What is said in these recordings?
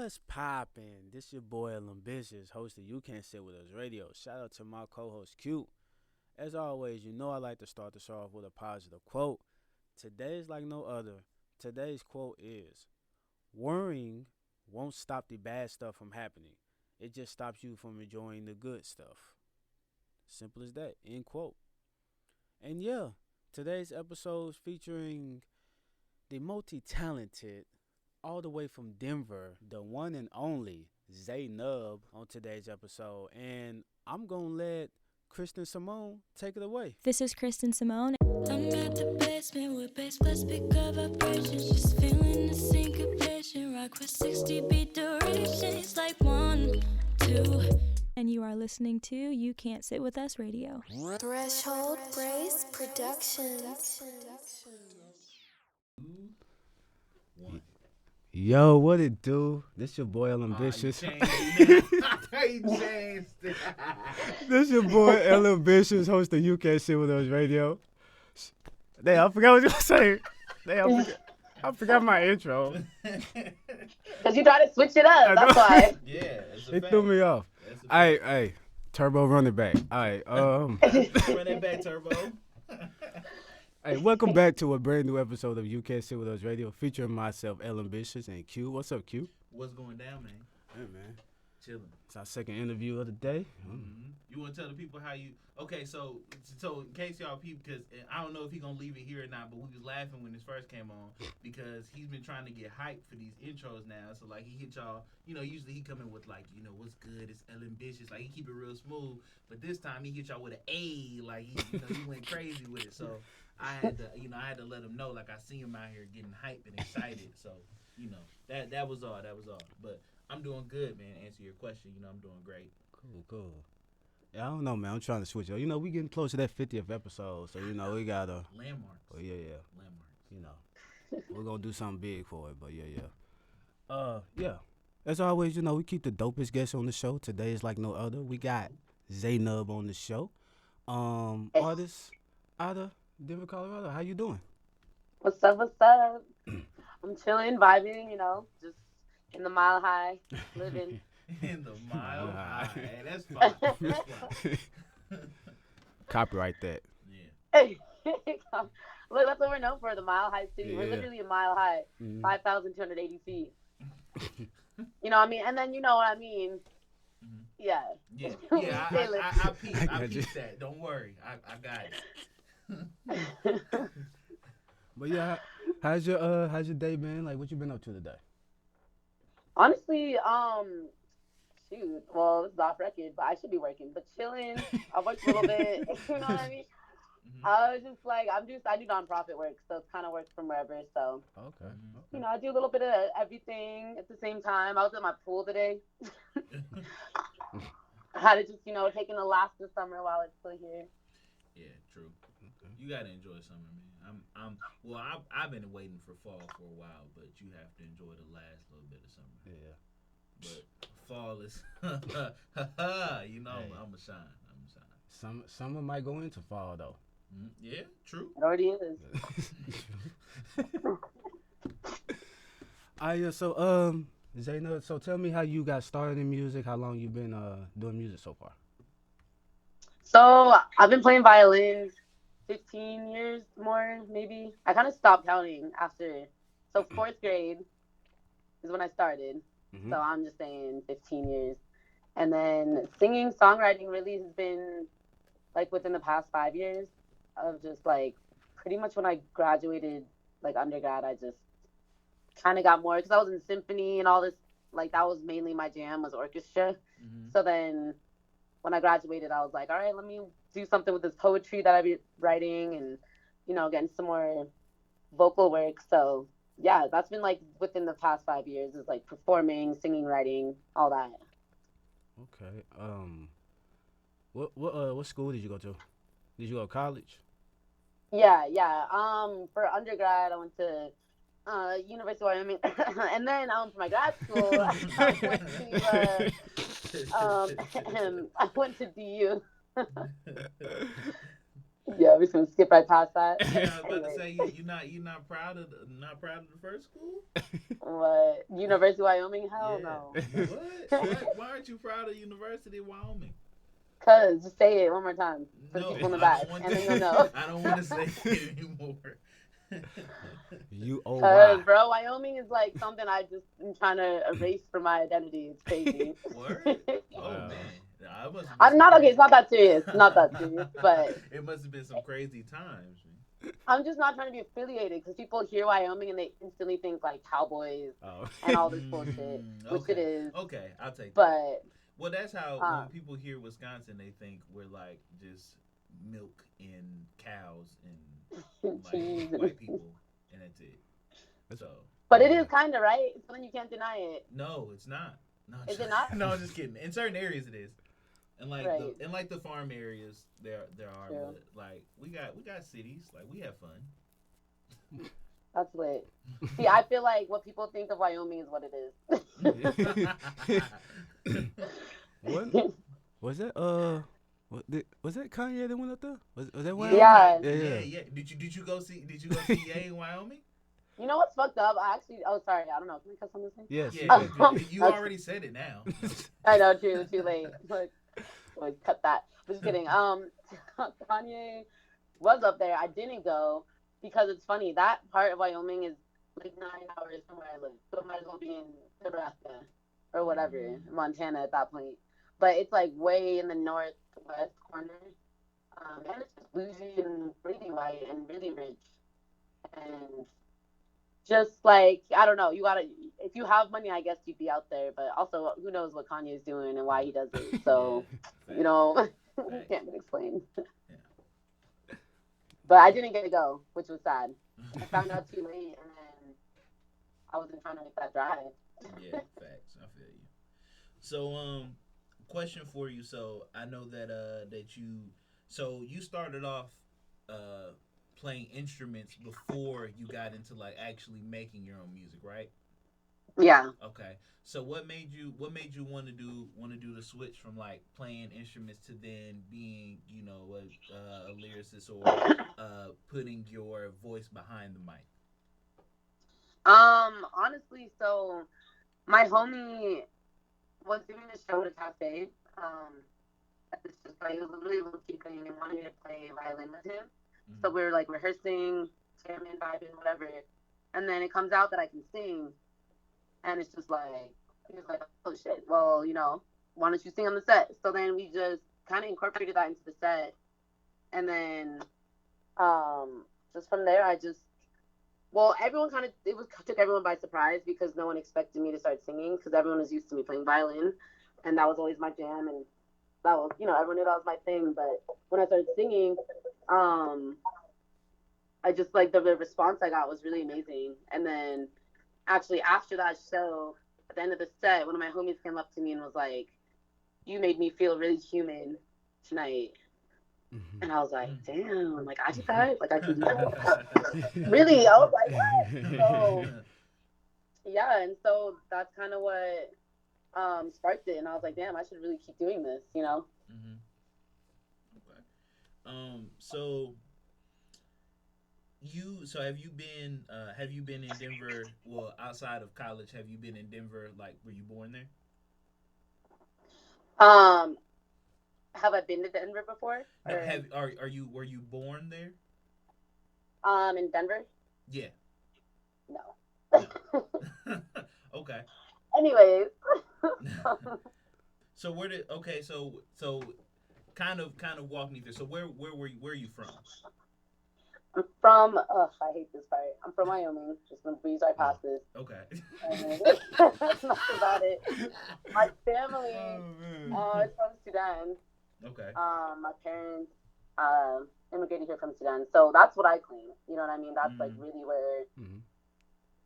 What's poppin'? This your boy Ambitious, host of You Can't Sit With Us Radio. Shout out to my co-host Q. As always, you know I like to start the show off with a positive quote. Today's like no other. Today's quote is, worrying won't stop the bad stuff from happening. It just stops you from enjoying the good stuff. Simple as that. End quote. And yeah, today's episode is featuring the multi-talented, all the way from Denver, the one and only Zainab on today's episode. And I'm going to let Kristen Simone take it away. This is Kristen Simone. I'm at the basement with bass plus big vibrations. Just feeling the syncopation. Rock with 60 beat durations. Like 1, 2. And you are listening to You Can't Sit With Us Radio. Threshold Brace Productions. Yo, what it do? This your boy Ambitious. He changed it. This your boy Ambitious, host of You Can't Sit With Us Radio. Damn, I forgot what you were saying. Damn, I forgot my intro. Because you try to switch it up, that's why. Yeah, it's a It fact. threw me off. That's a fact. Hey, Turbo, run it back. All right, Run that back, Turbo. Hey, welcome back to a brand new episode of You Can't Sit With Us Radio, featuring myself, Ambitious, and Q. What's up, Q? What's going down, man? Hey, man. Chilling. It's our second interview of the day. Mm-hmm. You want to tell the people how you? Okay, so in case y'all people, because I don't know if he gonna leave it here or not, but we was laughing when this first came on because he's been trying to get hyped for these intros now. So like he hit y'all, usually he come in with like, what's good, it's ambitious, like he keep it real smooth. But this time he hit y'all with an A, like he went crazy with it. So I had to let him know, like I see him out here getting hyped and excited. So that was all. But I'm doing good, man. To answer your question, I'm doing great. Cool. Yeah, I don't know, man. I'm trying to switch up. We getting close to that 50th episode, so we gotta. Landmarks. Oh yeah. Landmarks. We're gonna do something big for it, but yeah. Yeah. As always, we keep the dopest guests on the show. Today is like no other. We got Zainab on the show. Artist out of Denver, Colorado. How you doing? What's up? I'm chilling, vibing, just in the Mile High, living. In the Mile High. Hey, that's fine. Copyright that. Yeah. Look, that's what we're known for, the Mile High City. Yeah. We're literally a mile high, Mhm. 5,280 feet. You know what I mean? And then you know what I mean? Mhm. Yeah. Yeah. We Yeah. stay I got you. peeped that. Don't worry. I got it. But yeah, how's your day been? Like, what you been up to today? Honestly, shoot. Well, this is off record, but I should be working. But chilling. I worked a little bit. You know what I mean? Mhm. I was just like, I do nonprofit work, so it's kind of work from wherever. So, Okay. I do a little bit of everything at the same time. I was at my pool today. I had to just, taking the last of summer while it's still here. Yeah, true. Okay. You gotta enjoy summer, man. I've been waiting for fall for a while, but you have to enjoy the last little bit of summer. Yeah. But fall is, Hey. I'm a shine. Summer might go into fall though. Yeah, true. It already is. So Zainab, so tell me how you got started in music. How long you been doing music so far? So I've been playing violin 15 years more, maybe. I kind of stopped counting after. So fourth grade is when I started. Mhm. So I'm just saying 15 years. And then singing, songwriting really has been like within the past 5 years of just like pretty much when I graduated, like undergrad, I just kind of got more because I was in symphony and all this. Like that was mainly my jam was orchestra. Mm-hmm. So then when I graduated, I was like, all right, let me do something with this poetry that I've been writing and, getting some more vocal work. So yeah, that's been like within the past 5 years is like performing, singing, writing, all that. Okay. What school did you go to? Did you go to college? Yeah. For undergrad, I went to University of Wyoming, and then for my grad school, I went to DU. Yeah, we're just gonna skip right past that. Yeah, I was about to Anyway, say you not proud of the first school. what? University of Wyoming? Hell Yeah. no. What? Why aren't you proud of University of Wyoming? Cause just say it one more time for the No, people in the I back, don't want and then to. you'll know. I don't want to say it anymore. Cause bro, Wyoming is like something I just am trying to erase from my identity. It's crazy. Word? Oh man. Nah, it must have been I'm some not okay. crazy- It's not that serious. Not that serious. But it must have been some crazy times. Man. I'm just not trying to be affiliated because people hear Wyoming and they instantly think like cowboys and all this bullshit, which Okay. it is. Okay, I'll take that. But Well, that's how when people hear Wisconsin, they think we're like just milk and cows and like white people, and that's it. So. But it is kind of right. So then you can't deny it. No, it's not. No, Is it not? No, I'm just kidding. In certain areas, it is. And like Right. the farm areas, there are. True. But like we got cities. Like we have fun. That's lit. See, I feel like what people think of Wyoming is what it is. What was that? Was that Kanye that went up there? Was that Wyoming? Yeah. Yeah. Did you go see Ye in Wyoming? You know what's fucked up? Oh, sorry. I don't know. Can I cuss on this thing? Yes. Yeah. You already said it now. I know. Too late. Like, cut that. Just kidding. Kanye was up there. I didn't go because it's funny. That part of Wyoming is like 9 hours from where I live. So it might as well be in Nebraska or whatever, Montana at that point. But it's like way in the northwest corner. And it's just bougie and really white and really rich. And just like, I don't know, if you have money, I guess you'd be out there. But also, who knows what Kanye's doing and why he does it. So, you know, you can't explain. But I didn't get to go, which was sad. I found out too late, and then I wasn't trying to make that drive. Yeah, facts. I feel you. So, question for you. So, I know that you started off playing instruments before you got into like actually making your own music, right? Yeah. Okay. So what made you want to do the switch from like playing instruments to then being, you know, a lyricist or putting your voice behind the mic? Honestly, so my homie was doing a show at a cafe. It's just like, it was a really low-key thing, and wanted me to play violin with him. Mm-hmm. So we were like rehearsing, jamming, vibing, whatever. And then it comes out that I can sing. And it's just like, he was like, oh shit, well, you know, why don't you sing on the set? So then we just kind of incorporated that into the set. And then just from there, everyone took everyone by surprise because no one expected me to start singing because everyone was used to me playing violin. And that was always my jam. And that was, you know, everyone knew that was my thing. But when I started singing, I just like the response I got was really amazing. And then actually after that show, at the end of the set, one of my homies came up to me and was like, you made me feel really human tonight. Mm-hmm. And I was like, damn, like I did that? Like I can do that? Really? I was like, what? So yeah, and so that's kind of what sparked it. And I was like, damn, I should really keep doing this, you know? Mm-hmm. Okay. So have you been in Denver? Well, outside of college, have you been in Denver? Like, were you born there? Have I been to Denver before? No, were you born there? In Denver? Yeah. No. Okay. Anyways. So so kind of walk me through. So where are you from? I'm from, I hate this part. I'm from Wyoming. Just gonna breeze right past this. Okay. That's not about it. My family is from Sudan. Okay. My parents immigrated here from Sudan. So that's what I claim. You know what I mean? That's like really where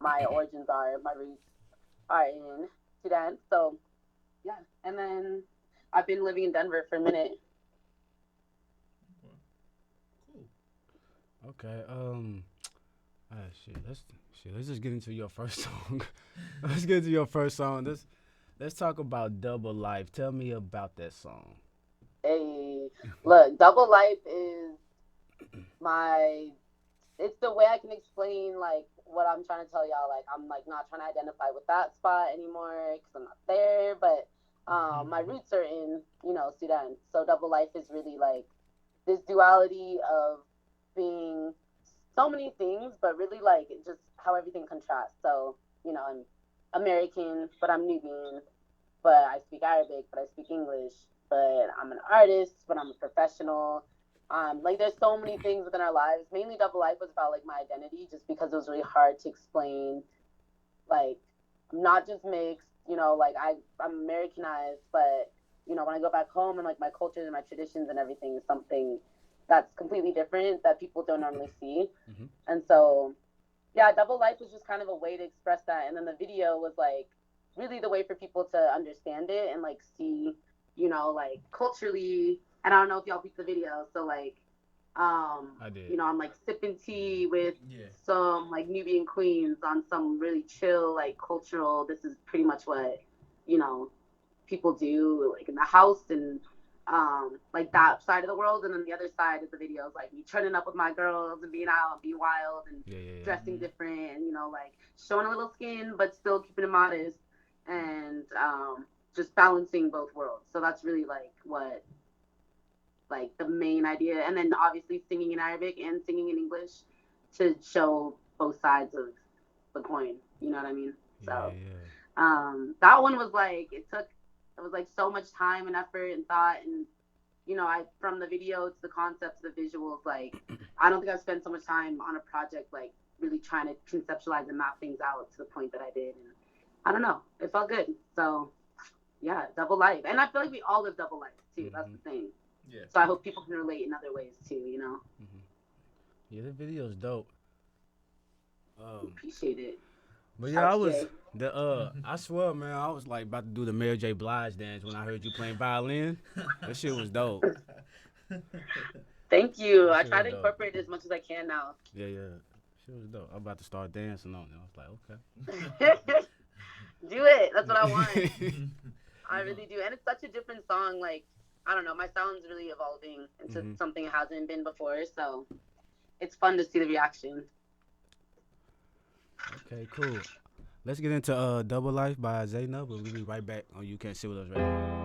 my origins are. My roots are in Sudan. So, yeah. And then I've been living in Denver for a minute. Okay. Let's just get into your first song. Let's get into your first song. Let's talk about Double Life. Tell me about that song. Hey, look, Double Life is it's the way I can explain like what I'm trying to tell y'all. Like I'm like not trying to identify with that spot anymore because I'm not there, but my roots are in, you know, Sudan. So double life is really like this duality of being so many things, but really like just how everything contrasts. So, you know, I'm American, but I'm Nubian, but I speak Arabic, but I speak English, but I'm an artist, but I'm a professional. Like there's so many things within our lives. Mainly double life was about like my identity, just because it was really hard to explain. Like I'm not just mixed, you know, like I'm Americanized, but you know, when I go back home and like my culture and my traditions and everything is something that's completely different that people don't normally see. Mm-hmm. And so, yeah, double life was just kind of a way to express that. And then the video was like really the way for people to understand it and like see, you know, like culturally. And I don't know if y'all beat the video. So like, I did. you know, I'm like sipping tea with some like Nubian queens on some really chill, like cultural. This is pretty much what, you know, people do like in the house and like that side of the world. And then the other side of the video is like me turning up with my girls and being out and being wild and dressing different and, you know, like showing a little skin, but still keeping it modest and just balancing both worlds. So that's really like what, like the main idea. And then obviously singing in Arabic and singing in English to show both sides of the coin. You know what I mean? So that one was like, it was like so much time and effort and thought, and you know, from the video to the concepts, the visuals, like I don't think I've spent so much time on a project like really trying to conceptualize and map things out to the point that I did. And I don't know, it felt good. So yeah, double life. And I feel like we all live double life too. That's the thing. Yeah. So I hope people can relate in other ways too, you know? Yeah, the video's dope. Appreciate it. But yeah, I swear, man, I was like about to do the Mary J. Blige dance when I heard you playing violin. That shit was dope. Thank you. I try to incorporate it as much as I can now. Yeah. Shit was dope. I'm about to start dancing on it. I was like, okay. Do it. That's what I want. I really do. And it's such a different song. Like, I don't know. My sound's really evolving into something it hasn't been before. So it's fun to see the reaction. Okay, cool. Let's get into Double Life by Zainab. We'll be right back on You Can't Sit With Us Radio.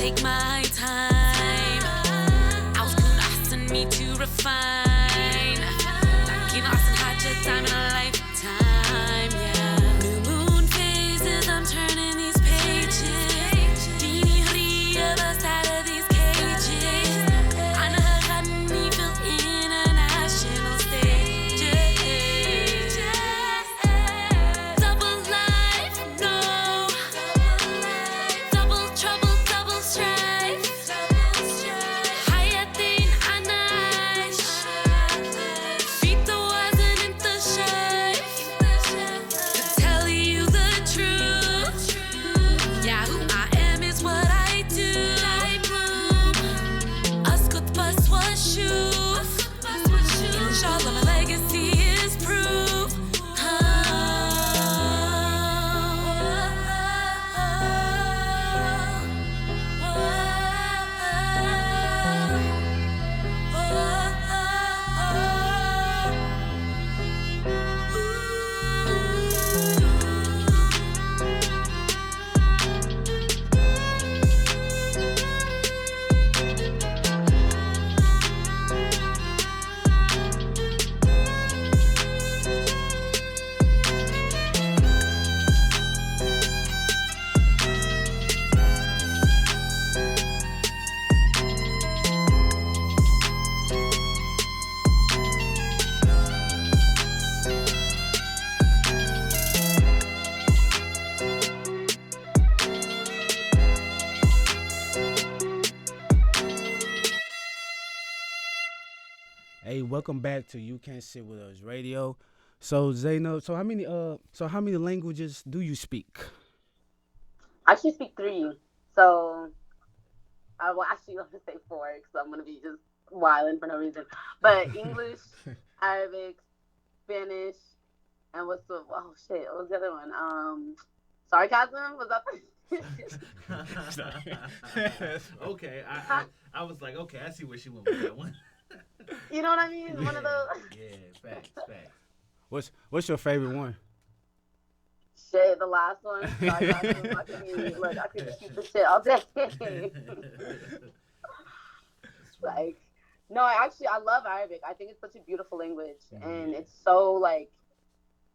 take my time. عاوز كون أحسن me to refine. لكن أحسن حاجة time in a lifetime, yeah. New moon phases, I'm turning these pages. ديني هرية بس welcome back to You Can't Sit With Us Radio. So Zainab, so how many languages do you speak? I actually speak 3. So I will actually want to say 4 because I'm gonna be just wilding for no reason. But English, Arabic, Spanish, and what was the other one? Sarcasm, was that Okay, I was like, okay, I see where she went with that one. You know what I mean? One of those. Yeah, facts. What's your favorite one? Shit, the last one. Sarcasm. I could shoot the shit all day. Like, no, I love Arabic. I think it's such a beautiful language, and it's so like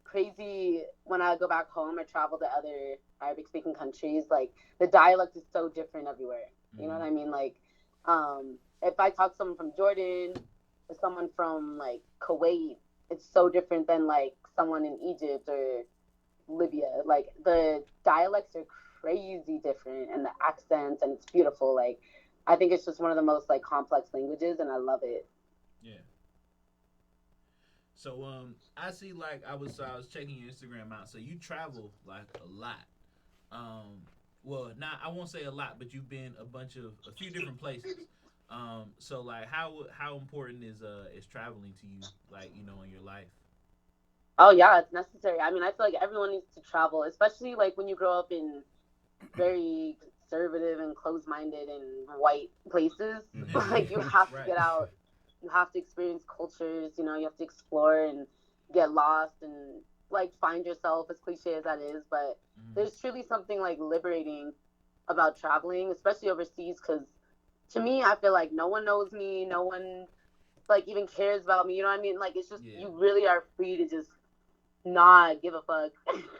crazy when I go back home or travel to other Arabic-speaking countries. Like, the dialect is so different everywhere. You know what I mean? Like, if I talk to someone from Jordan or someone from like Kuwait, it's so different than like someone in Egypt or Libya. Like, the dialects are crazy different, and the accents, and it's beautiful. Like, I think it's just one of the most like complex languages, and I love it. Yeah. So I see, like, I was checking your Instagram out. So you travel like a lot. Well, not, I won't say a lot, but you've been a few different places. So like, how important is traveling to you, like, you know, in your life? Oh yeah, it's necessary. I mean, I feel like everyone needs to travel, especially like when you grow up in very conservative and closed-minded and white places. Like, you have to get out. You have to experience cultures, you know, you have to explore and get lost and like find yourself, as cliche as that is. But there's truly something like liberating about traveling, especially overseas, because to me, I feel like no one knows me, no one like even cares about me, you know what I mean? Like, it's just, you really are free to just not give a fuck,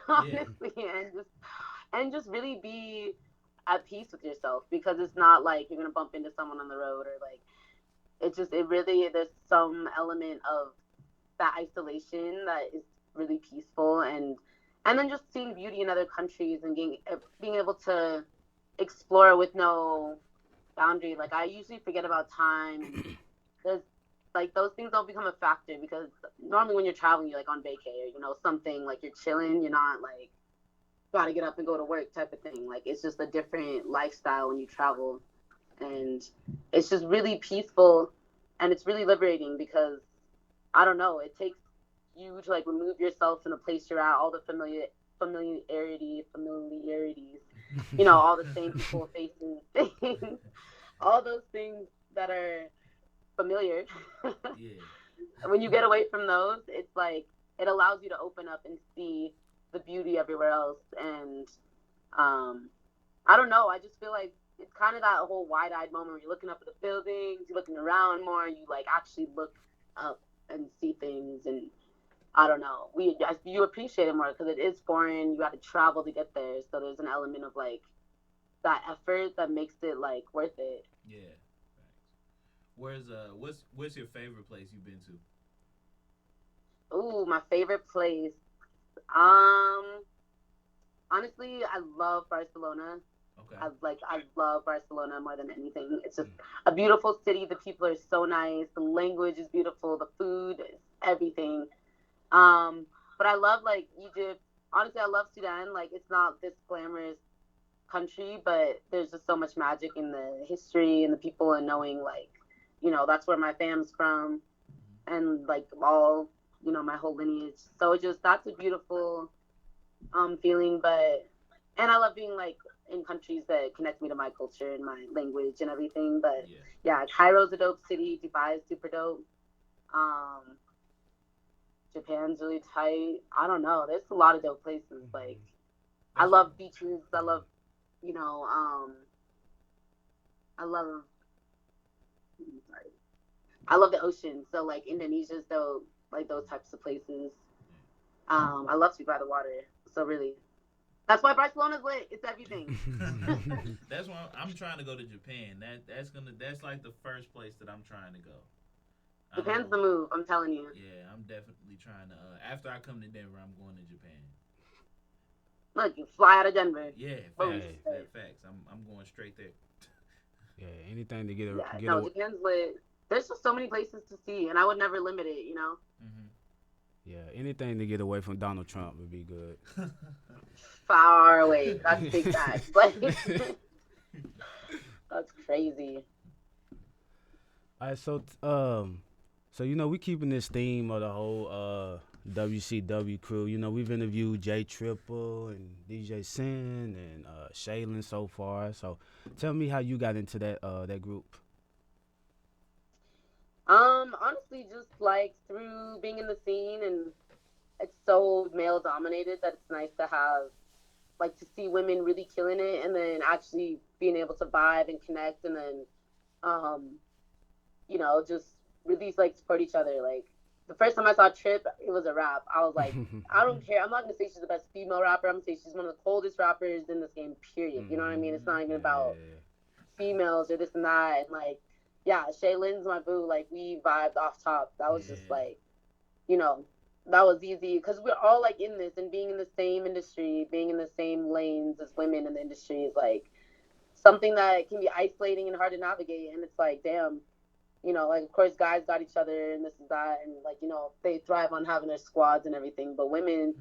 honestly, and just really be at peace with yourself, because it's not like you're gonna bump into someone on the road, or like, there's some element of that isolation that is really peaceful, and then just seeing beauty in other countries and being able to explore with no boundary. Like, I usually forget about time. There's like, those things don't become a factor, because normally when you're traveling, you're like on vacay, or, you know, something like you're chilling, you're not like gotta get up and go to work type of thing. Like, it's just a different lifestyle when you travel. And it's just really peaceful, and it's really liberating, because I don't know, it takes you to like remove yourself from the place you're at, all the familiarities, you know, all the same people, faces, things, all those things that are familiar. When you get away from those, it's like it allows you to open up and see the beauty everywhere else. And I don't know, I just feel like it's kind of that whole wide-eyed moment where you're looking up at the buildings, you're looking around more, you like actually look up and see things, and I don't know, you appreciate it more, because it is foreign, you got to travel to get there, so there's an element of like that effort that makes it like worth it. Yeah. Where's what's your favorite place you've been to? Ooh, my favorite place. Honestly, I love Barcelona. Okay. I love Barcelona more than anything. It's just a beautiful city. The people are so nice. The language is beautiful. The food is everything. But I love like Egypt. Honestly, I love Sudan. Like, it's not this glamorous country, but there's just so much magic in the history and the people, and knowing like, you know, that's where my fam's from, and like all, you know, my whole lineage. So that's a beautiful feeling. And I love being like in countries that connect me to my culture and my language and everything. But yeah, Cairo's a dope city. Dubai is super dope. Japan's really tight. I don't know. There's a lot of dope places. Like, I love beaches. I love, you know, I love the ocean. So like Indonesia's dope. Like those types of places. I love to be by the water. So really, that's why Barcelona's lit. It's everything. That's why I'm trying to go to Japan. That's like the first place that I'm trying to go. Japan's the move, I'm telling you. Yeah, I'm definitely trying to. After I come to Denver, I'm going to Japan. Look, you fly out of Denver. Yeah, facts. I'm going straight there. Yeah, anything to get Japan's lit. there's just so many places to see, and I would never limit it, you know? Mm-hmm. Yeah, anything to get away from Donald Trump would be good. Far away. That's big facts. Like, that's crazy. All right, so you know we keeping this theme of the whole WCW crew. You know we've interviewed J Triple and DJ Sin and Shaylin so far. So tell me how you got into that group. Honestly, just like through being in the scene, and it's so male dominated that it's nice to have, like, to see women really killing it, and then actually being able to vibe and connect, and then, you know, just really like support each other. Like, the first time I saw Trip, it was a rap. I was like, I don't care. I'm not gonna say she's the best female rapper. I'm gonna say she's one of the coldest rappers in this game. Period. You know what I mean? It's not even about females or this and that, and like. Yeah, Shaylin's my boo. Like, we vibed off top. That was just like, you know, that was easy because we're all like in this, and being in the same industry, being in the same lanes as women in the industry is like something that can be isolating and hard to navigate. And it's like, damn, you know, like, of course guys got each other and this and that, and like, you know, they thrive on having their squads and everything. But women,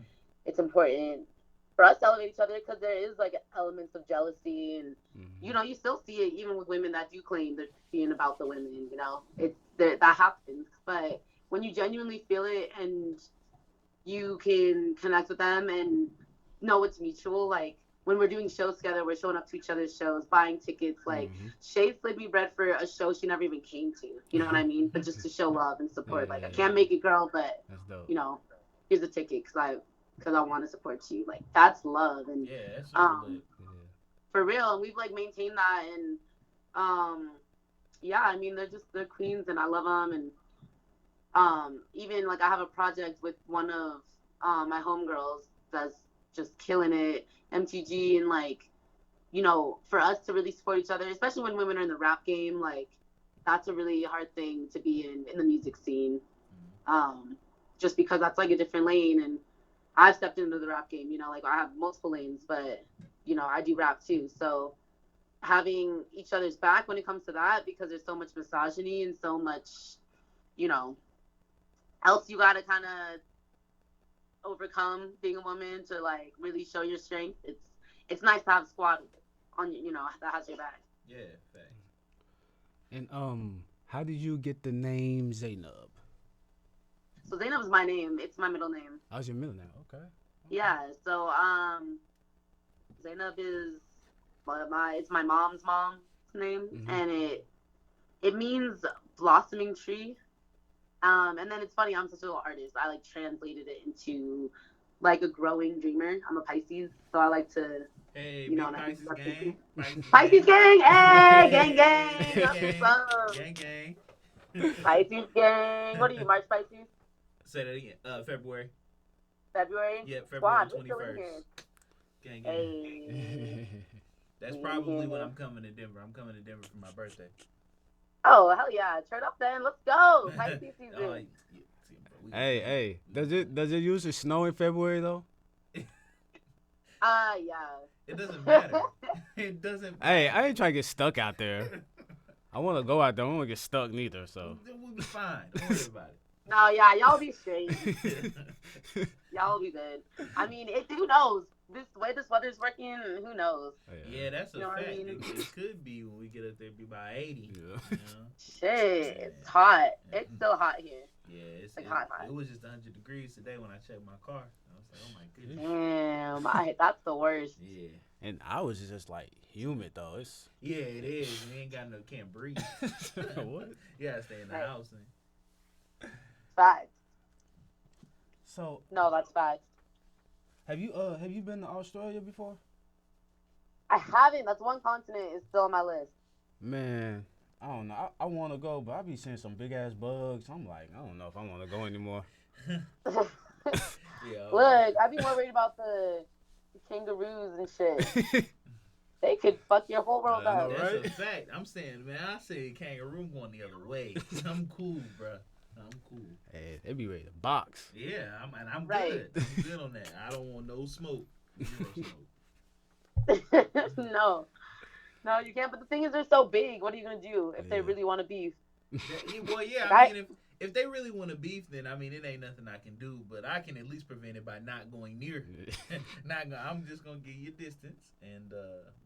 it's important for us to elevate each other because there is like elements of jealousy, and you know, you still see it even with women that do claim they're being about the women. You know, it's that happens. But when you genuinely feel it and you can connect with them and know it's mutual, like when we're doing shows together, we're showing up to each other's shows, buying tickets. Like Shay slid me bread for a show she never even came to. You know what I mean? But just to show love and support. Like, I can't make it, girl, but you know, here's a ticket because I want to support you. Like, that's love. And that's for real. And we've like maintained that. And yeah, I mean, they're queens, and I love them. And even like I have a project with one of my homegirls that's just killing it, MTG, and like, you know, for us to really support each other, especially when women are in the rap game, like that's a really hard thing to be in the music scene. Just because that's like a different lane, and I've stepped into the rap game, you know, like I have multiple lanes, but you know, I do rap too. So having each other's back when it comes to that, because there's so much misogyny and so much, you know, else you gotta kind of overcome being a woman to like really show your strength. It's nice to have a squad on you know, that has your back. Yeah, thanks. And how did you get the name Zainab? So Zainab is my name. It's my middle name. Oh, it's your middle name. Okay. Yeah. So Zainab is it's my mom's name, and it means blossoming tree. And then it's funny, I'm such a little artist. I like translated it into like a growing dreamer. I'm a Pisces, so I like to, you know, Pisces gang. Pisces gang, hey, gang. Gang. Pisces gang. What are you, March Pisces? Say that again. February. February? Yeah, February Squad, 21st. Gang. Hey. That's probably when I'm coming to Denver. I'm coming to Denver for my birthday. Oh, hell yeah. Turn up then. Let's go. Pisces season. Hey. Does it usually snow in February though? Yeah. It doesn't matter. It doesn't matter. Hey, I ain't trying to get stuck out there. I want to go out there. I don't want to get stuck neither, so. We'll be fine. Don't worry about it. No, yeah, y'all be straight. Y'all will be good. I mean, who knows? This way this weather's working, who knows? Yeah, that's a fact. I mean? It could be when we get up there, it'd be about 80. Yeah. You know? Shit, it's hot. It's still hot here. Yeah, it's like hot. It was just 100 degrees today when I checked my car. I was like, oh my goodness. Damn, that's the worst. Yeah. And I was just like humid though. Yeah, it is. We ain't got can't breathe. What? You gotta stay in the house. Facts. So. No, that's facts. Have you been to Australia before? I haven't. That's one continent is still on my list. Man, I don't know. I want to go, but I be seeing some big ass bugs. I'm like, I don't know if I want to go anymore. Look, I be more worried about the kangaroos and shit. They could fuck your whole world up. That's a fact. I'm saying, man, I say kangaroo going the other way. I'm cool, bro. I'm cool. Hey, they be ready to box. Yeah, I'm right. good. I'm good on that. I don't want no smoke. Zero smoke. No, you can't. But the thing is, they're so big. What are you gonna do if they really want to beef? Well, yeah. I- I mean, if they really want to beef, then I mean, it ain't nothing I can do. But I can at least prevent it by not going near. I'm just gonna give you distance, and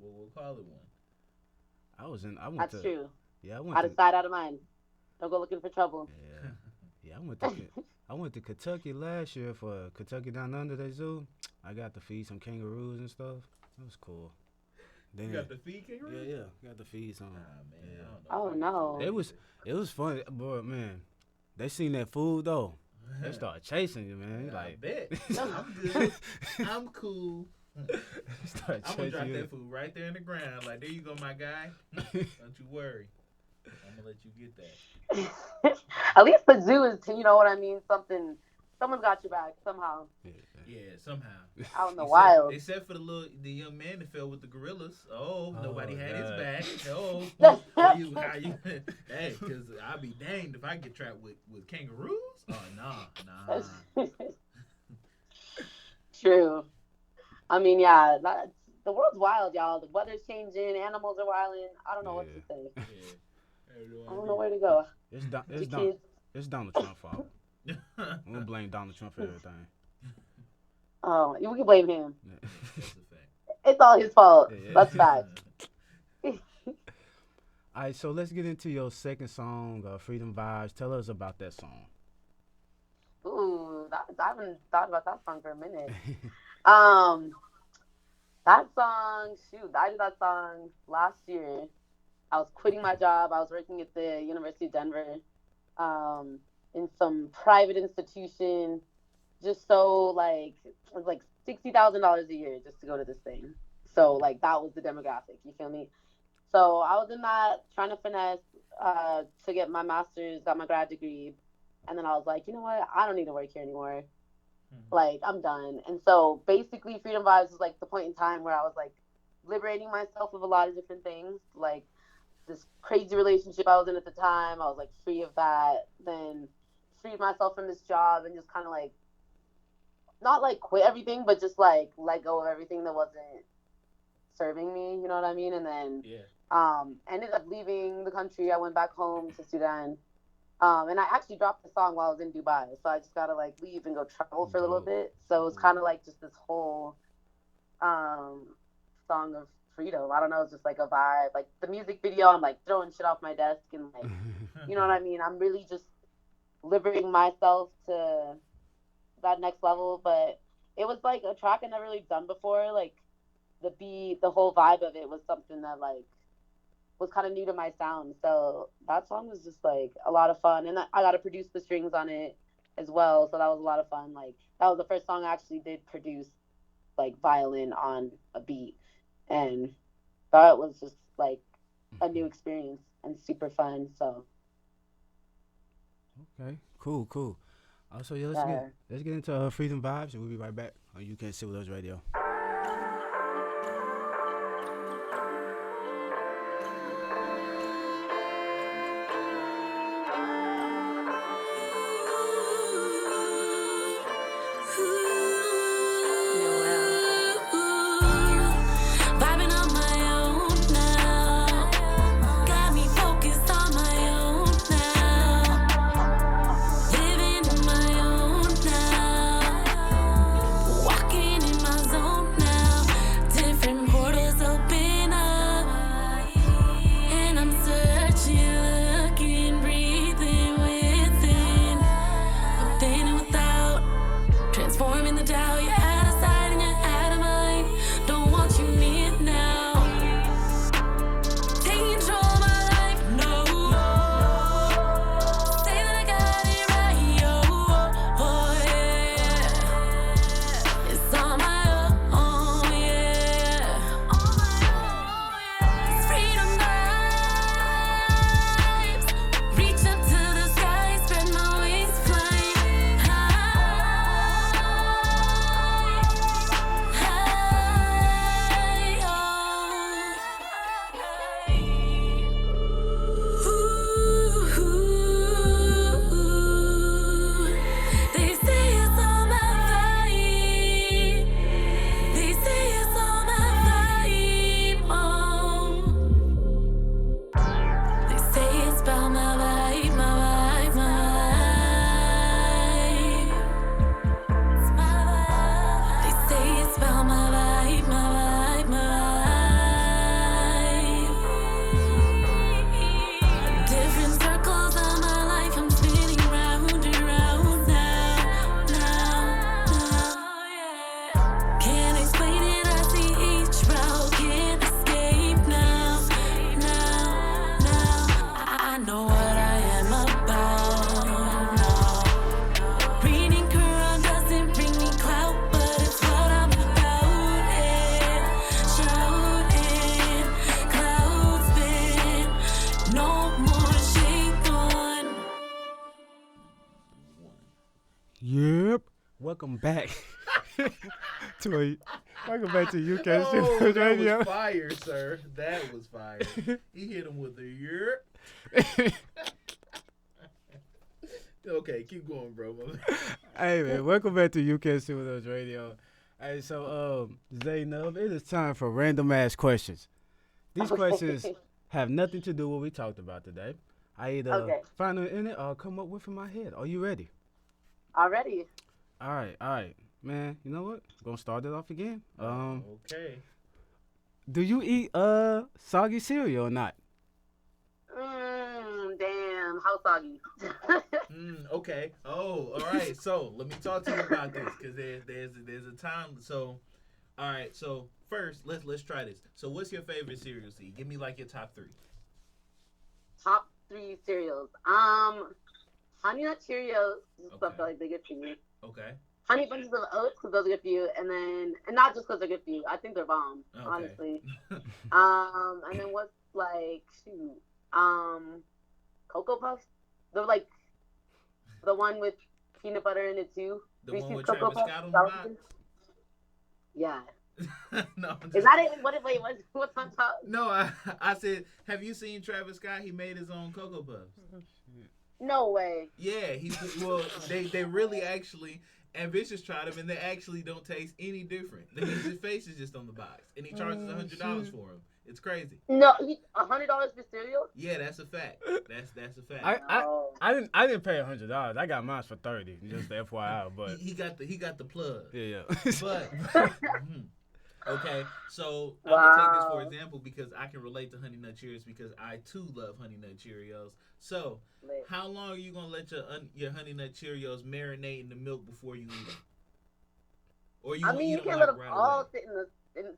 we'll call it one. That's true. Yeah, I went Out of sight, out of mind. Don't go looking for trouble. Yeah, yeah. I went to Kentucky last year for Kentucky Down Under the zoo. I got to feed some kangaroos and stuff. That was cool. Then, You got the feed kangaroo? Yeah. Got to feed some. Man, Yeah. I don't know. Oh no. It was fun, but man, they seen that food though. They started chasing you, man. I Like, bet. I'm good. I'm cool. started I'm gonna chasing drop you. that food right there in the ground. Like, there you go, my guy. Don't you worry. I'm gonna let you get that. At least the zoo is, you know what I mean? Someone's got your back somehow. Yeah, somehow. Out in the wild. Except for the young man that fell with the gorillas. Oh, nobody had God. his back. Oh, how you? Hey, because I'll be danged if I get trapped with kangaroos. Oh, nah. True. I mean, yeah, the world's wild, y'all. The weather's changing. Animals are wilding. I don't know what to say. Yeah. I don't know where to go. It's Donald Trump's fault. I'm gonna blame Donald Trump for everything. Oh, we can blame him. Yeah. That's a fact. It's all his fault. Yeah. That's fact. All right, so let's get into your second song, Freedom Vibes. Tell us about that song. Ooh, I haven't thought about that song for a minute. That song, shoot, I did that song last year. I was quitting my job. I was working at the University of Denver in some private institution. Just so, like, it was like $60,000 a year just to go to this thing. So, like, that was the demographic. You feel me? So I was in that, trying to finesse to get my master's, got my grad degree. And then I was like, you know what? I don't need to work here anymore. Like, I'm done. And so basically Freedom Vibes was like the point in time where I was like liberating myself of a lot of different things. Like this crazy relationship I was in at the time, I was like free of that. Then freed myself from this job and just kind of like, not like quit everything, but just like let go of everything that wasn't serving me, you know what I mean? And then ended up leaving the country. I went back home to Sudan. And I actually dropped the song while I was in Dubai. So I just got to like leave and go travel for a little bit. So it was kind of like just this whole song of freedom. I don't know. It's just like a vibe. Like the music video, I'm like throwing shit off my desk and like, you know what I mean? I'm really just liberating myself to that next level. But it was like a track I never really done before. Like the beat, the whole vibe of it was something that like was kind of new to my sound. So that song was just like a lot of fun. And I got to produce the strings on it as well. So that was a lot of fun. Like that was the first song I actually did produce like violin on a beat. And that was just like a new experience and super fun. So. Okay, cool. So yeah, let's get into Freedom Vibes and we'll be right back on You Can't Sit With Us Radio. welcome back welcome back to You Can't Sit With Us that Radio. was fire, sir. That was fire. He hit him with a yerp. Okay, keep going, bro. Hey man, welcome back to You Can't Sit With Us Radio. Hey, so Zainab, it is time for random ass questions. These questions have nothing to do with what we talked about today. I either find it in it or come up with in my head. Are you ready? Already. All right, man. You know what? Gonna start it off again. Okay. Do you eat soggy cereal or not? Damn, how soggy. Okay. Oh, all right. So let me talk to you about this because there's a time. So, all right. So first, let's try this. So, what's your favorite cereal to eat? Give me like your top 3. Top 3 cereals. Honey Nut Cheerios. Just Okay. I feel like they're good for you. Okay. Honey Bunches of Oats, because those are good for you. And not just because they're good for you. I think they're bomb, Okay. honestly. And then what's like, Cocoa Puffs? They're like the one with peanut butter in it too. The Reese's one with Cocoa Travis Puffs? Scott on the box. Yeah. No, I'm Is just- that it? What's on top? No, I said, have you seen Travis Scott? He made his own Cocoa Puffs. No way. Yeah, they really actually. Ambitious tried them, and they actually don't taste any different. His face is just on the box, and he charges $100 for them. It's crazy. No, $100 for cereal? Yeah, that's a fact. That's a fact. I didn't pay $100. I got mine for $30. Just the FYI, but he got the plug. yeah. But okay, so I'm gonna take this for example because I can relate to Honey Nut Cheerios because I too love Honey Nut Cheerios. So, how long are you gonna let your Honey Nut Cheerios marinate in the milk before you eat them? Or you you eat can them let like them right all away?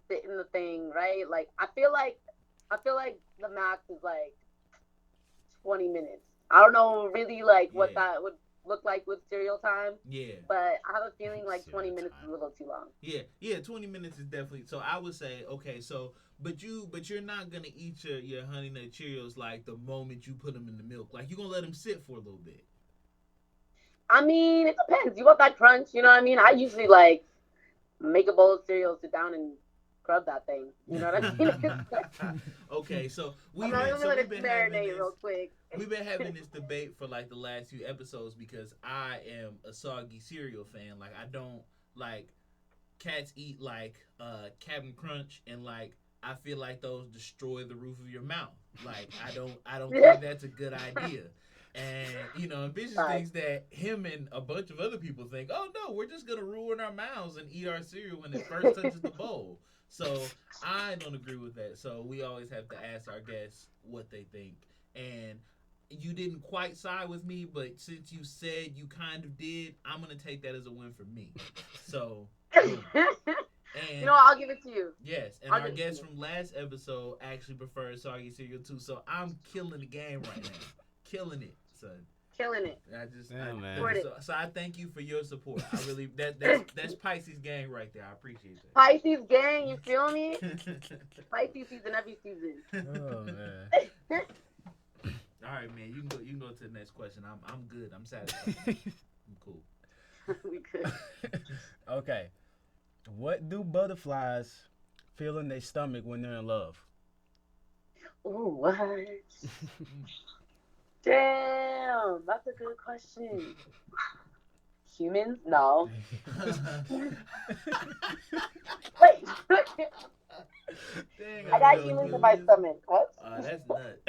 sit in the thing, right? Like I feel like the max is like 20 minutes. I don't know really like what that would look like with cereal time. Yeah. But I have a feeling like 20 Cereal minutes time. is a little too long. Yeah, 20 minutes is definitely. So I would say, okay, so but you're not gonna eat your Honey Nut Cheerios like the moment you put them in the milk. Like you're gonna let them sit for a little bit. I mean, it depends. You want that crunch, you know what I mean? I usually like make a bowl of cereal, sit down and scrub that thing. You know what I mean? Okay, so I'm not gonna let it marinate real quick. We've been having this debate for like the last few episodes because I am a soggy cereal fan. Like I don't like cats eat like Captain Crunch and like I feel like those destroy the roof of your mouth. Like I don't think that's a good idea. And Ambitious thinks that him and a bunch of other people think, oh no, we're just gonna ruin our mouths and eat our cereal when it first touches the bowl. So I don't agree with that. So we always have to ask our guests what they think. And you didn't quite side with me, but since you said you kind of did, I'm gonna take that as a win for me. So, boom. And I'll give it to you. yes, and our guest from last episode actually prefers soggy cereal too. So I'm killing the game right now, killing it, son. Killing it. Man. So I thank you for your support. I really that's Pisces gang right there. I appreciate that. Pisces gang, you feel me? Pisces season every season. Oh man. All right, man. You can go to the next question. I'm good. I'm satisfied. I'm cool. We could. Okay. What do butterflies feel in their stomach when they're in love? Ooh, what? Damn, that's a good question. Humans? No. Wait. Dang, I got feel humans good. in my stomach. What? That's nuts.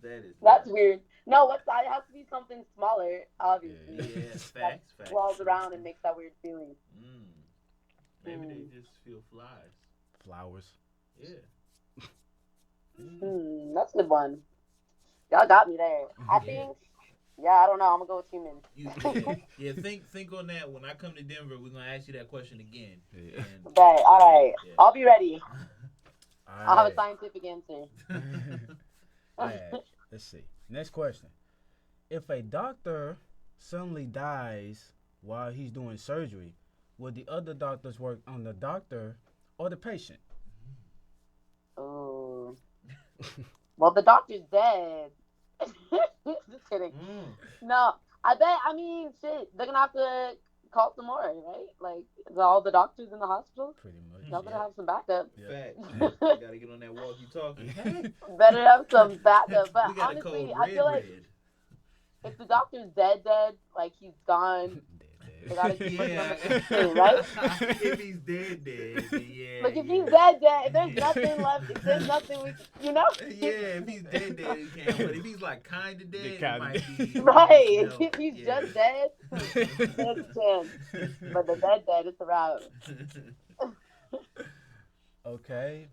That is. That's nuts. weird. No, it has to be something smaller, obviously. Yeah, facts. Swirls around and makes that weird feeling. Maybe they just feel flies. Flowers. Yeah. That's a good one. Y'all got me there. I think. Yeah, I don't know. I'm gonna go with humans. Yeah. Think on that. When I come to Denver, we're gonna ask you that question again. Yeah. And, Okay, all right. Yeah. I'll be ready. All I'll have a right. scientific answer. All right. Let's see. Next question. If a doctor suddenly dies while he's doing surgery, would the other doctors work on the doctor or the patient? Ooh. Well, the doctor's dead. Just kidding. No, I bet. I mean, shit. They're gonna have to call some more, right? Like all the doctors in the hospital. Pretty much. Y'all better have some backup. Facts. You gotta get on that walkie-talkie. Hey, Better have some backup. But we got a honestly, code I feel like if the doctor's dead, like he's gone. They gotta keep him, right? If he's dead, then yeah. Like if he's dead, if there's nothing left, if there's nothing we, Yeah, if he's dead, he can't. But if he's like kind of dead, it might be. Right. If he's just dead, there's a chance. But the dead, it's a wrap. Okay.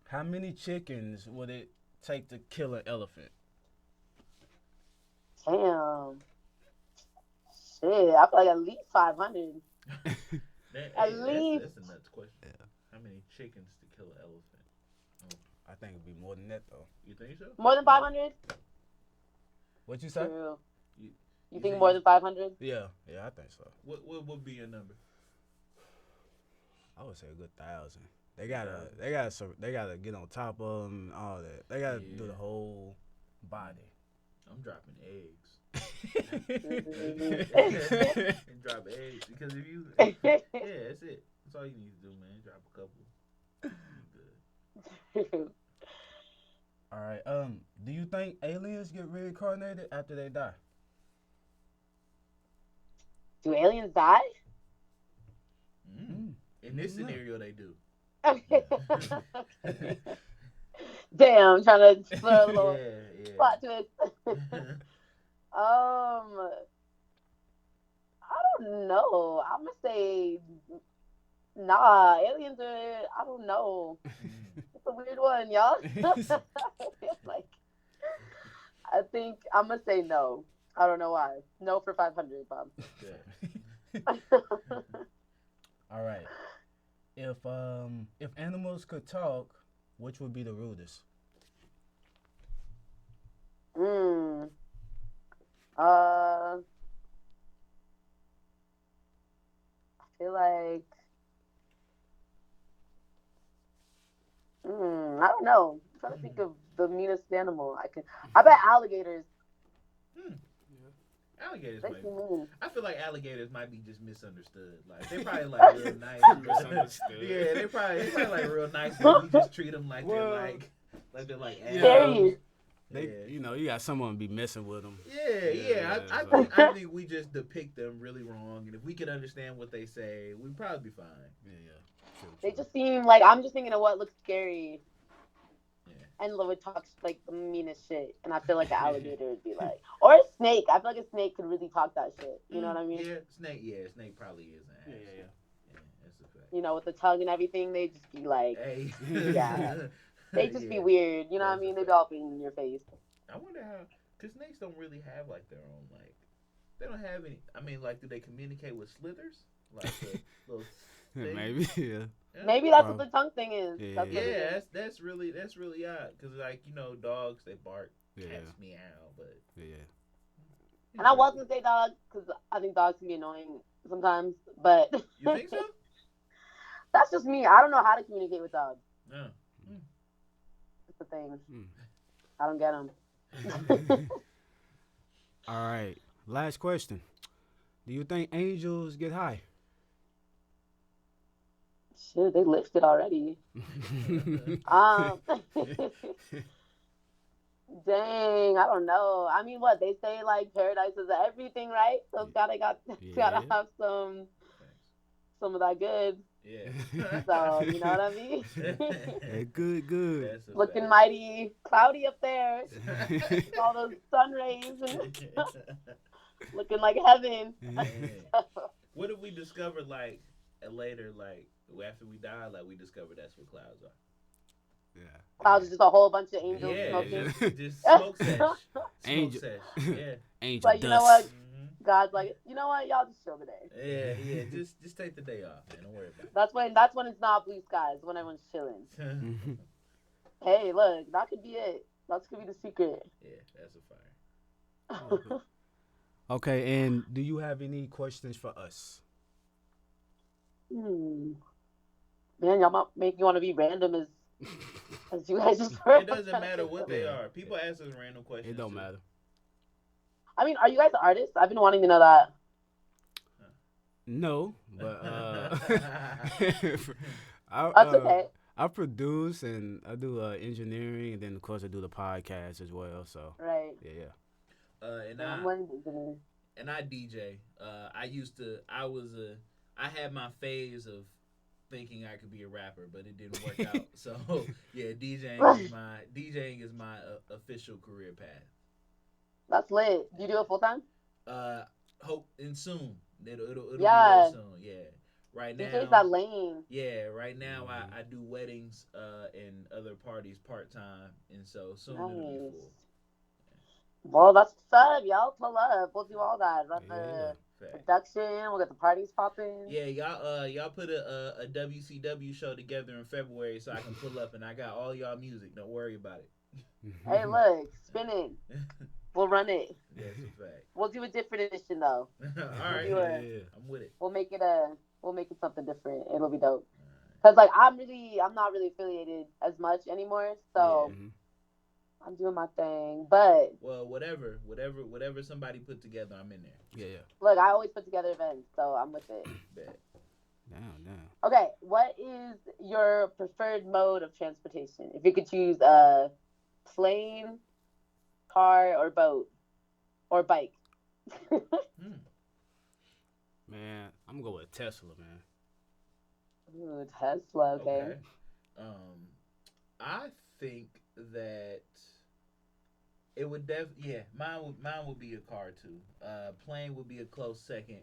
How many chickens would it take to kill an elephant? Damn. Shit, I feel like at least 500. At least. That's a nuts question. Yeah. How many chickens to kill an elephant? I think it'd be more than that though. You think so? More than 500? What'd you say? True. You think think more than 500? Yeah, I think so. What would be your number? I would say a good 1,000. They gotta get on top of them and all that. They gotta do the whole body. I'm dropping eggs. Mm-hmm. And drop eggs because if you, yeah, that's it. That's all you need to do, man. Drop a couple. Good. All right. Do you think aliens get reincarnated after they die? Do aliens die? In this scenario, they do. Damn, trying to throw a little Yeah. plot twist. I don't know. I'm gonna say, nah. Aliens are. I don't know. It's a weird one, y'all. Like, I think I'm gonna say no. I don't know why. No for 500, Bob. All right. If animals could talk, which would be the rudest? I feel like I don't know. I'm trying to think of the meanest animal I bet alligators. Alligators They might seem be. mean. I feel like alligators might be just misunderstood. Like they're probably like real nice. Misunderstood. Yeah, they're probably like real nice, but we just treat them like they're like Scary. They, you got someone be messing with them. Yeah. So. I think we just depict them really wrong, and if we could understand what they say, we'd probably be fine. Yeah. True. They just seem like I'm just thinking of what looks scary. Yeah. And would talk like the meanest shit, and I feel like an alligator would be like, or a snake. I feel like a snake could really talk that shit. You know what I mean? Yeah, snake probably is an ass. Yeah. That's a fact. You know, with the tongue and everything, they just be like, Hey. yeah. They just be weird. You know what I mean? They be all in your face. I wonder how, because snakes don't really have like their own like, they don't have any. I mean, like, do they communicate with slithers? Like the little thing? Maybe, yeah. Maybe that's what the tongue thing is. Yeah. That's what it Yeah, is. that's really odd. Because like dogs they bark, Yeah. cats meow, but Yeah. And I was gonna say dog because I think dogs can be annoying sometimes, but you think so? that's just me. I don't know how to communicate with dogs. No. That's the thing. Mm. I don't get them. All right. Last question. Do you think angels get high? Shit, they lifted already. Dang, I don't know. I mean, what they say, like paradise is everything, right? So it's gotta have some of that good. Yeah. So you know what I mean? Yeah, good. Looking mighty cloudy up there. All those sun rays and looking like heaven. What if we discover like later, like after we die, like we discover that's what clouds are? Yeah. Clouds is just a whole bunch of angels Yeah, smoking. just smoke sesh. Angel. Smoke sesh. Yeah. Angel But dust. you know what? God's like, you know what? Y'all just chill today. Yeah. Just take the day off, man. Don't worry about it. That's when it's not blue skies. When everyone's chilling. Hey, look, that could be it. That could be the secret. Yeah, that's a fire. Okay, and do you have any questions for us? Man, y'all might make you want to be random as you guys just. It doesn't matter what they are. People ask us random questions. It don't too. matter. I mean, are you guys artists? I've been wanting to know that. No, but That's okay. I produce and I do engineering, and then of course I do the podcast as well. So Right. yeah. And Yeah, I I'm learning engineering. and I DJ. I had my phase of thinking I could be a rapper, but it didn't work out. So yeah, DJing is my official career path. That's lit. Do you do it full time? Hope and soon it'll be Yeah. there soon. Yeah. Right DJ's now, that lane. yeah. Right now, I do weddings and other parties part time, and so soon it'll be Nice. full. Well, that's what's up. Y'all pull up. We'll do all that. Run Yeah. the Fact. production. We'll get the parties popping. Yeah, y'all put a WCW show together in February so I can pull up, and I got all y'all music. Don't worry about it. Hey, look, spin it. We'll run it. That's a fact. We'll do a different edition though. All right, Yeah. I'm with it. We'll make it something different. It'll be dope. Cause like I'm not really affiliated as much anymore. So I'm doing my thing. But well, whatever somebody put together, I'm in there. Yeah. look, I always put together events, so I'm with it. Bet. Damn. Okay, what is your preferred mode of transportation? If you could choose plane, car, or boat, or bike. Man, I'm gonna go with Tesla, man. Ooh, Tesla. Okay. I think that it would mine would be a car too. Plane would be a close second.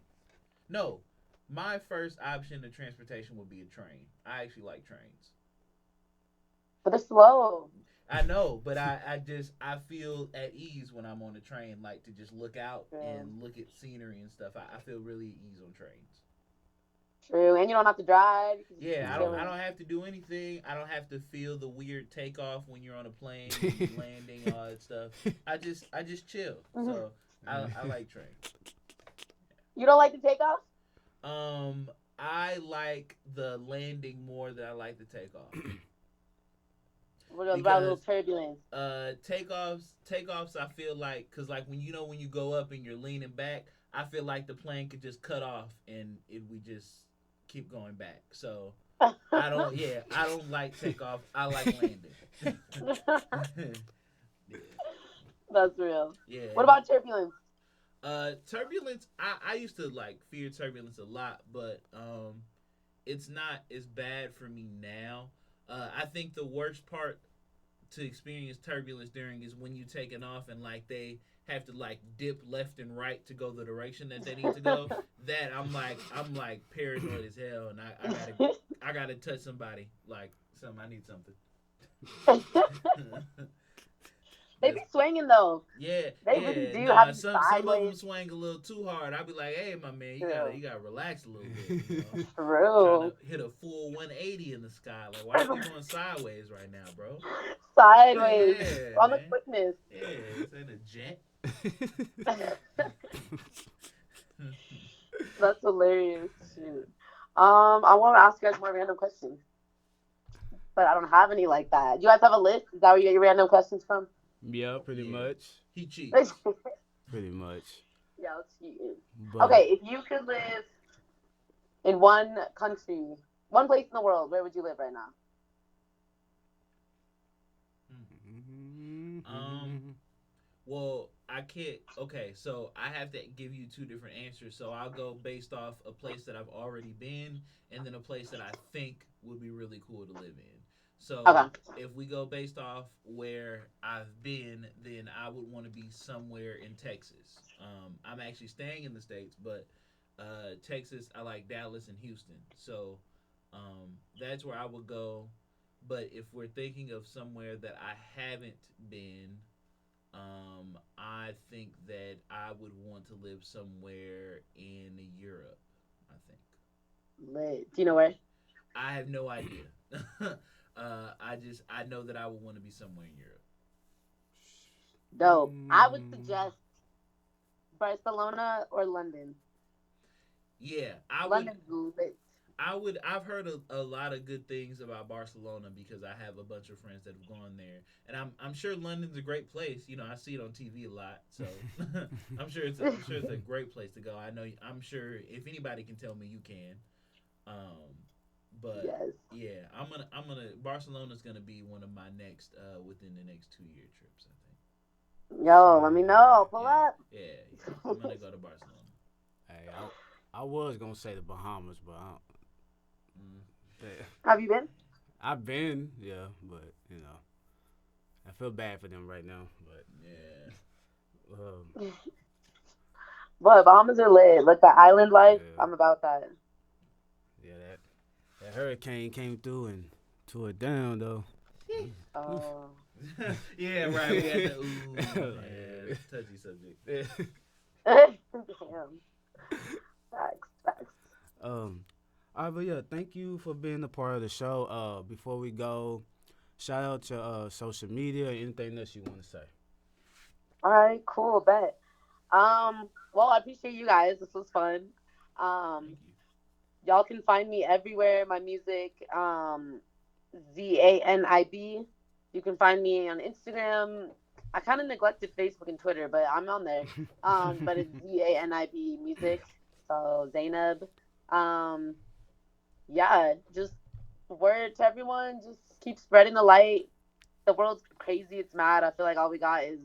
No, my first option of transportation would be a train. I actually like trains. But they're slow. I know, but I feel at ease when I'm on the train, like to just look out and look at scenery and stuff. I feel really at ease on trains. True, and you don't have to drive. Yeah, I don't have to do anything. I don't have to feel the weird takeoff when you're on a plane, landing, all that stuff. I just chill. So I like trains. You don't like the takeoff? I like the landing more than I like the takeoff. What about a little turbulence? Takeoffs. I feel like, cause like when you go up and you're leaning back, I feel like the plane could just cut off and we just keep going back. So I don't like takeoff. I like landing. That's real. Yeah. What about turbulence? Turbulence. I used to like fear turbulence a lot, but it's not as bad for me now. I think the worst part to experience turbulence during is when you taking off and like they have to like dip left and right to go the direction that they need to go. That I'm like paranoid as hell, and I gotta touch somebody like I need something. They be swinging though. Yeah, they really do have some of them swing a little too hard. I'd be like, hey, my man, you gotta relax a little bit. You know? True. Trying to hit a full 180 in the sky. Like, why are you going sideways right now, bro? Sideways. Yeah, on the quickness. Yeah, it's in a jet. That's hilarious. Shoot. I want to ask you guys more random questions, but I don't have any like that. Do you guys have a list? Is that where you get your random questions from? Yeah, pretty much. He cheats. Pretty much. Yeah, I'm cheating. But, Okay, if you could live in one country, one place in the world, where would you live right now? Well, I can't. Okay, so I have to give you two different answers. So I'll go based off a place that I've already been, and then a place that I think would be really cool to live in. So if we go based off where I've been, then I would want to be somewhere in Texas. I'm actually staying in the States, but Texas, I like Dallas and Houston. So that's where I would go. But if we're thinking of somewhere that I haven't been, I think that I would want to live somewhere in Europe, I think. Lit. Do you know where? I have no idea. I know that I would want to be somewhere in Europe. Dope. I would suggest Barcelona or London. Yeah, London's lit. I I've heard a lot of good things about Barcelona because I have a bunch of friends that have gone there, and I'm sure London's a great place. You know, I see it on TV a lot, so I'm sure it's a great place to go. I'm sure if anybody can tell me, you can. But Yes. yeah, I'm gonna Barcelona's gonna be one of my next within the next 2-year trips, I think. Yo, let me know. Pull up. Yeah, I'm gonna go to Barcelona. Hey, I was gonna say the Bahamas, but I don't. Have you been? I've been, yeah, but you know, I feel bad for them right now. But Yeah. But Bahamas are lit. Look, the island life. Yeah. I'm about that. Yeah, that hurricane came through and tore it down though. Oh. Yeah, right. We had the yeah, touchy subject. Damn. Facts. All right, but yeah, thank you for being a part of the show. Before we go, shout out to social media, anything else you want to say. All right, cool, bet. Well, I appreciate you guys. This was fun. Y'all can find me everywhere. My music, Zanib. You can find me on Instagram. I kind of neglected Facebook and Twitter, but I'm on there. But it's Zanib music. So Zainab. Yeah, just word to everyone. Just keep spreading the light. The world's crazy. It's mad. I feel like all we got is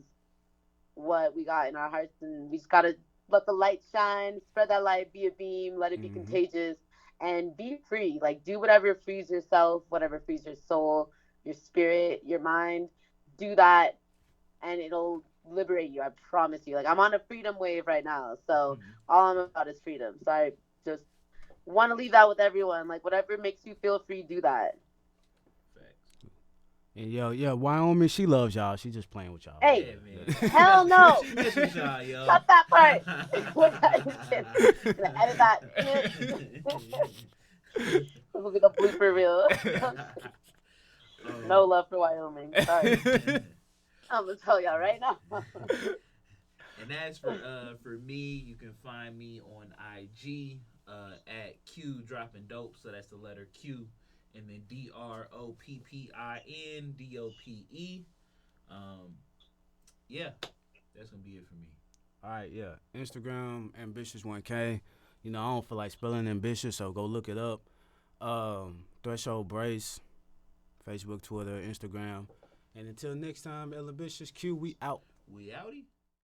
what we got in our hearts, and we just gotta let the light shine, spread that light, be a beam, let it be contagious, and be free. Like, do whatever frees yourself, whatever frees your soul, your spirit, your mind. Do that, and it'll liberate you. I promise you. Like, I'm on a freedom wave right now, so all I'm about is freedom. So I just want to leave that with everyone. Like, whatever makes you feel free, do that. And yo, Wyoming, she loves y'all. She just playing with y'all. Hey, man. hell no. She misses y'all, yo. Cut that part. Edit that. We'll get a blooper reel. No love for Wyoming. Sorry. I'm gonna tell y'all right now. And as for me, you can find me on IG at Q dropping dope. So that's the letter Q. And then DROPPINDOPE. Yeah, that's gonna be it for me. All right, yeah. Instagram, Ambitious1K. You know, I don't feel like spelling ambitious, so go look it up. Threshold Brace, Facebook, Twitter, Instagram. And until next time, El Ambitious Q, we out. We outie.